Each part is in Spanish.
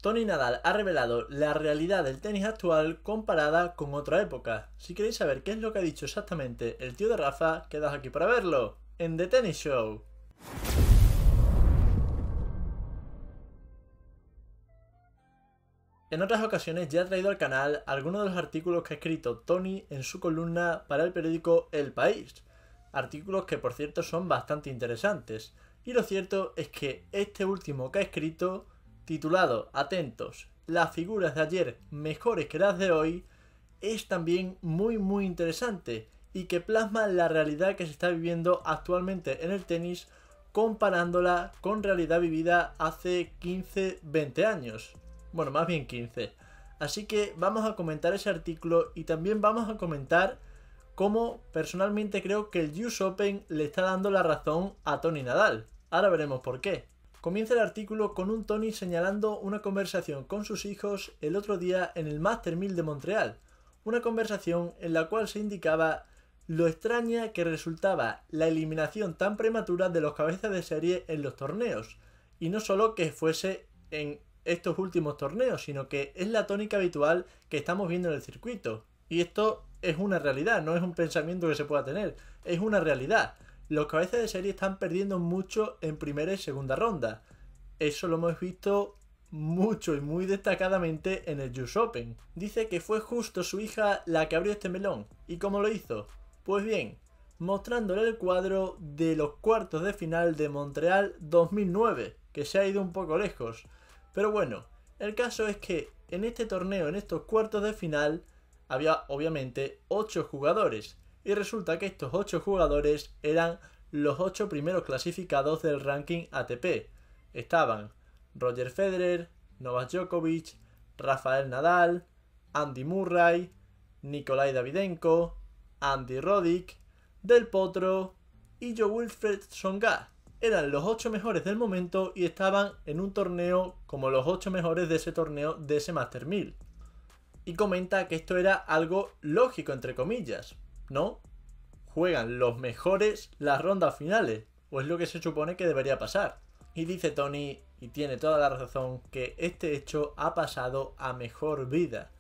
Tony Nadal ha revelado la realidad del tenis actual comparada con otra época. Si queréis saber qué es lo que ha dicho exactamente el tío de Rafa, quedaos aquí para verlo, en The Tennis Show. En otras ocasiones ya he traído al canal algunos de los artículos que ha escrito Tony en su columna para el periódico El País. Artículos que por cierto son bastante interesantes. Y lo cierto es que este último que ha escrito, titulado, atentos, las figuras de ayer mejores que las de hoy, es también muy interesante y que plasma la realidad que se está viviendo actualmente en el tenis comparándola con realidad vivida hace 15-20 años. Bueno, más bien 15. Así que vamos a comentar ese artículo y también vamos a comentar cómo personalmente creo que el US Open le está dando la razón a Tony Nadal. Ahora veremos por qué. Comienza el artículo con un Tony señalando una conversación con sus hijos el otro día en el Master 1000 de Montreal. Una conversación en la cual se indicaba lo extraña que resultaba la eliminación tan prematura de los cabezas de serie en los torneos. Y no solo que fuese en estos últimos torneos, sino que es la tónica habitual que estamos viendo en el circuito. Y esto es una realidad, no es un pensamiento que se pueda tener, es una realidad. Los cabezas de serie están perdiendo mucho en primera y segunda ronda. Eso lo hemos visto mucho y muy destacadamente en el US Open. Dice que fue justo su hija la que abrió este melón. ¿Y cómo lo hizo? Pues bien, mostrándole el cuadro de los cuartos de final de Montreal 2009, que se ha ido un poco lejos. Pero bueno, el caso es que en este torneo, en estos cuartos de final, había obviamente 8 jugadores. Y resulta que estos 8 jugadores eran los 8 primeros clasificados del ranking ATP. Estaban Roger Federer, Novak Djokovic, Rafael Nadal, Andy Murray, Nikolai Davydenko, Andy Roddick, Del Potro y Jo-Wilfried Tsonga. Eran los 8 mejores del momento y estaban en un torneo como los 8 mejores de ese torneo, de ese Master 1000. Y comenta que esto era algo lógico, entre comillas, ¿no? Juegan los mejores las rondas finales, o es lo que se supone que debería pasar. Y dice Tony, y tiene toda la razón, que este hecho ha pasado a mejor vida.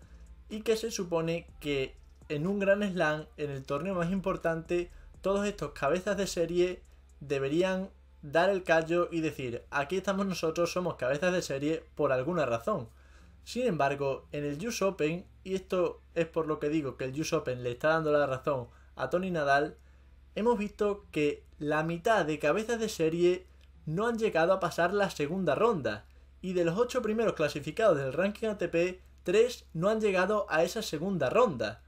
Y que se supone que en un Grand Slam, en el torneo más importante, todos estos cabezas de serie deberían dar el callo y decir, aquí estamos nosotros, somos cabezas de serie por alguna razón. Sin embargo, en el US Open, y esto es por lo que digo que el US Open le está dando la razón a Tony Nadal, hemos visto que la mitad de cabezas de serie no han llegado a pasar la segunda ronda. Y de los 8 primeros clasificados del ranking ATP, 3 no han llegado a esa segunda ronda.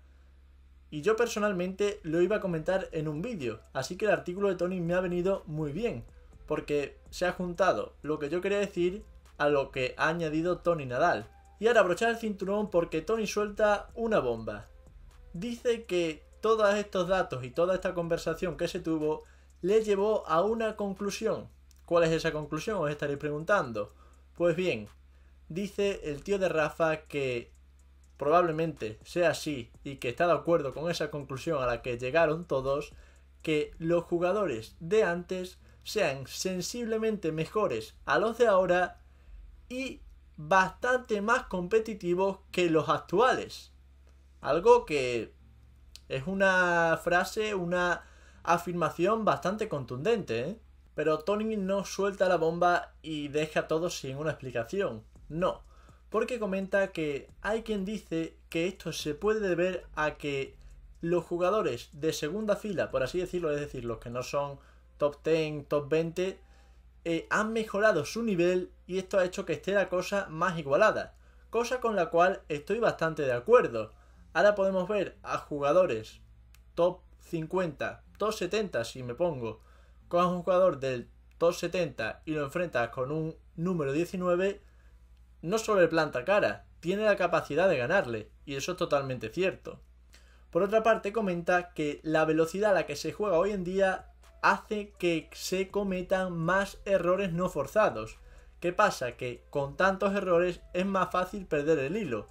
Y yo personalmente lo iba a comentar en un vídeo, así que el artículo de Tony me ha venido muy bien, porque se ha juntado lo que yo quería decir a lo que ha añadido Tony Nadal. Y ahora abrochar el cinturón porque Tony suelta una bomba. Dice que todos estos datos y toda esta conversación que se tuvo le llevó a una conclusión. ¿Cuál es esa conclusión? Os estaréis preguntando. Pues bien, dice el tío de Rafa que probablemente sea así y que está de acuerdo con esa conclusión a la que llegaron todos, que los jugadores de antes sean sensiblemente mejores a los de ahora y bastante más competitivos que los actuales. Algo que es una frase, una afirmación bastante contundente, ¿eh? Pero Tony no suelta la bomba y deja a todos sin una explicación. No, porque comenta que hay quien dice que esto se puede deber a que los jugadores de segunda fila, por así decirlo, es decir, los que no son top 10, top 20, han mejorado su nivel y esto ha hecho que esté la cosa más igualada. Cosa con la cual estoy bastante de acuerdo. Ahora podemos ver a jugadores top 50, top 70 si me pongo, con un jugador del top 70 y lo enfrentas con un número 19, no solo le planta cara, tiene la capacidad de ganarle, y eso es totalmente cierto. Por otra parte comenta que la velocidad a la que se juega hoy en día hace que se cometan más errores no forzados. ¿Qué pasa? Que con tantos errores es más fácil perder el hilo.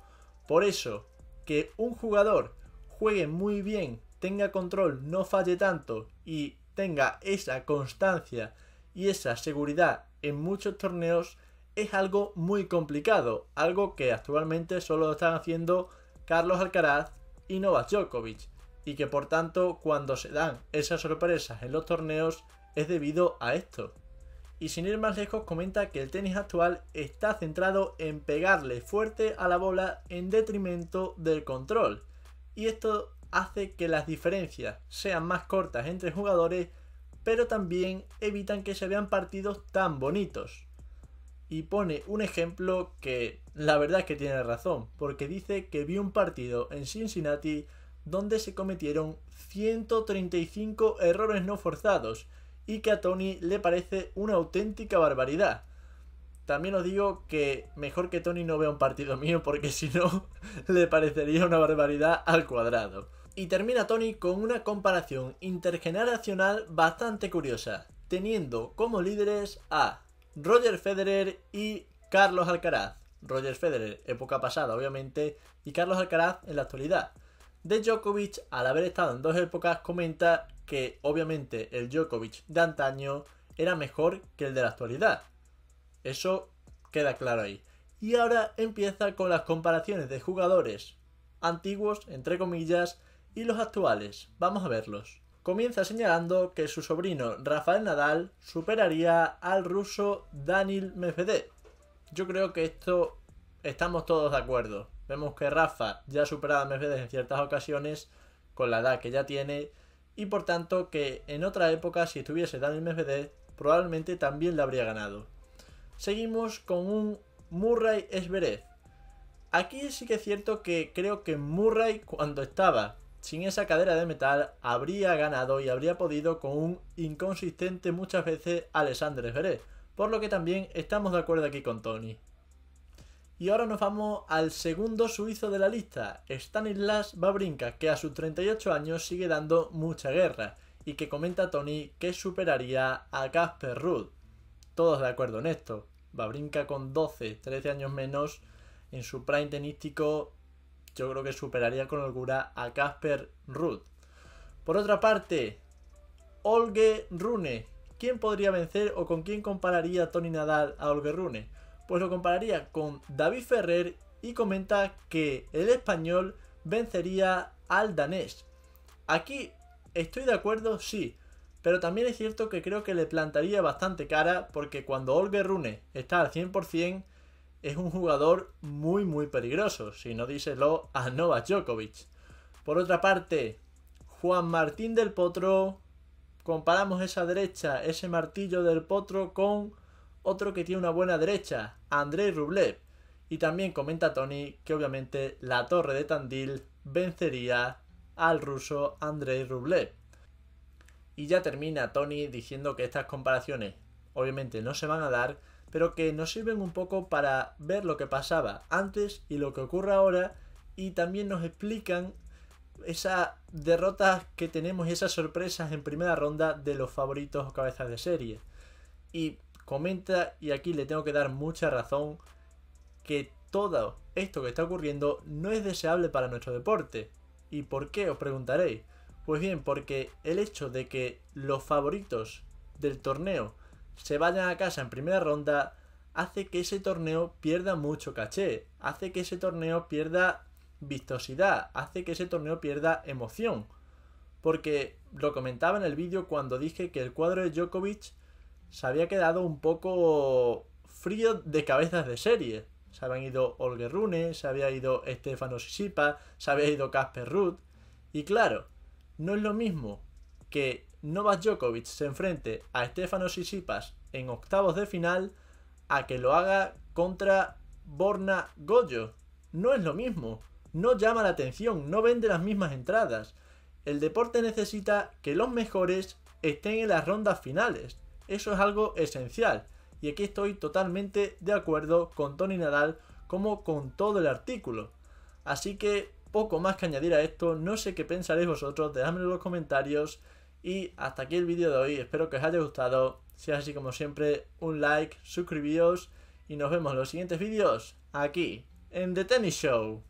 Por eso, que un jugador juegue muy bien, tenga control, no falle tanto y tenga esa constancia y esa seguridad en muchos torneos es algo muy complicado, algo que actualmente solo están haciendo Carlos Alcaraz y Novak Djokovic, y que por tanto cuando se dan esas sorpresas en los torneos es debido a esto. Y sin ir más lejos, comenta que el tenis actual está centrado en pegarle fuerte a la bola en detrimento del control, y esto hace que las diferencias sean más cortas entre jugadores, pero también evitan que se vean partidos tan bonitos. Y pone un ejemplo que la verdad es que tiene razón, porque dice que vio un partido en Cincinnati donde se cometieron 135 errores no forzados y que a Tony le parece una auténtica barbaridad. También os digo que mejor que Tony no vea un partido mío, porque si no le parecería una barbaridad al cuadrado. Y termina Tony con una comparación intergeneracional bastante curiosa, teniendo como líderes a Roger Federer y Carlos Alcaraz. Roger Federer, época pasada obviamente, y Carlos Alcaraz en la actualidad. De Djokovic, al haber estado en dos épocas, comenta que obviamente el Djokovic de antaño era mejor que el de la actualidad. Eso queda claro ahí. Y ahora empieza con las comparaciones de jugadores antiguos, entre comillas, y los actuales. Vamos a verlos. Comienza señalando que su sobrino Rafael Nadal superaría al ruso Daniil Medvedev. Yo creo que esto estamos todos de acuerdo. Vemos que Rafa ya ha superado a Medvedev en ciertas ocasiones con la edad que ya tiene, y por tanto que en otra época, si estuviese Daniil Medvedev, probablemente también le habría ganado. Seguimos con un Murray-Zverev. Aquí sí que es cierto que creo que Murray, cuando estaba sin esa cadera de metal, habría ganado y habría podido con un inconsistente muchas veces Alexander Zverev, por lo que también estamos de acuerdo aquí con Tony. Y ahora nos vamos al segundo suizo de la lista, Stanislas Wawrinka, que a sus 38 años sigue dando mucha guerra, y que comenta Tony que superaría a Casper Ruud. Todos de acuerdo en esto. Wawrinka con 12-13 años menos, en su prime tenístico, yo creo que superaría con holgura a Casper Ruud. Por otra parte, Holger Rune. ¿Quién podría vencer o con quién compararía Tony Nadal a Holger Rune? Pues lo compararía con David Ferrer y comenta que el español vencería al danés. Aquí estoy de acuerdo, sí, pero también es cierto que creo que le plantaría bastante cara, porque cuando Holger Rune está al 100% es un jugador muy peligroso, si no díselo a Novak Djokovic. Por otra parte, Juan Martín del Potro, comparamos esa derecha, ese martillo del Potro, con otro que tiene una buena derecha, Andrei Rublev. Y también comenta Tony que obviamente la Torre de Tandil vencería al ruso Andrei Rublev. Y ya termina Tony diciendo que estas comparaciones obviamente no se van a dar, pero que nos sirven un poco para ver lo que pasaba antes y lo que ocurre ahora, y también nos explican esas derrotas que tenemos y esas sorpresas en primera ronda de los favoritos o cabezas de serie. Y comenta, y aquí le tengo que dar mucha razón, que todo esto que está ocurriendo no es deseable para nuestro deporte. ¿Y por qué? Os preguntaréis. Pues bien, porque el hecho de que los favoritos del torneo se vayan a casa en primera ronda hace que ese torneo pierda mucho caché, hace que ese torneo pierda vistosidad, hace que ese torneo pierda emoción. Porque lo comentaba en el vídeo cuando dije que el cuadro de Djokovic se había quedado un poco frío de cabezas de serie. Se habían ido Holger Rune, se había ido Stefanos Tsitsipas, se había ido Casper Ruud. Y claro, no es lo mismo que Novak Djokovic se enfrente a Stefanos Tsitsipas en octavos de final a que lo haga contra Borna Gojo. No es lo mismo, no llama la atención, no vende las mismas entradas. El deporte necesita que los mejores estén en las rondas finales. Eso es algo esencial. Y aquí estoy totalmente de acuerdo con Tony Nadal, como con todo el artículo. Así que poco más que añadir a esto. No sé qué pensaréis vosotros, dejadmelo en los comentarios. Y hasta aquí el vídeo de hoy, espero que os haya gustado. Si es así, como siempre, un like, suscribíos y nos vemos en los siguientes vídeos aquí en The Tennis Show.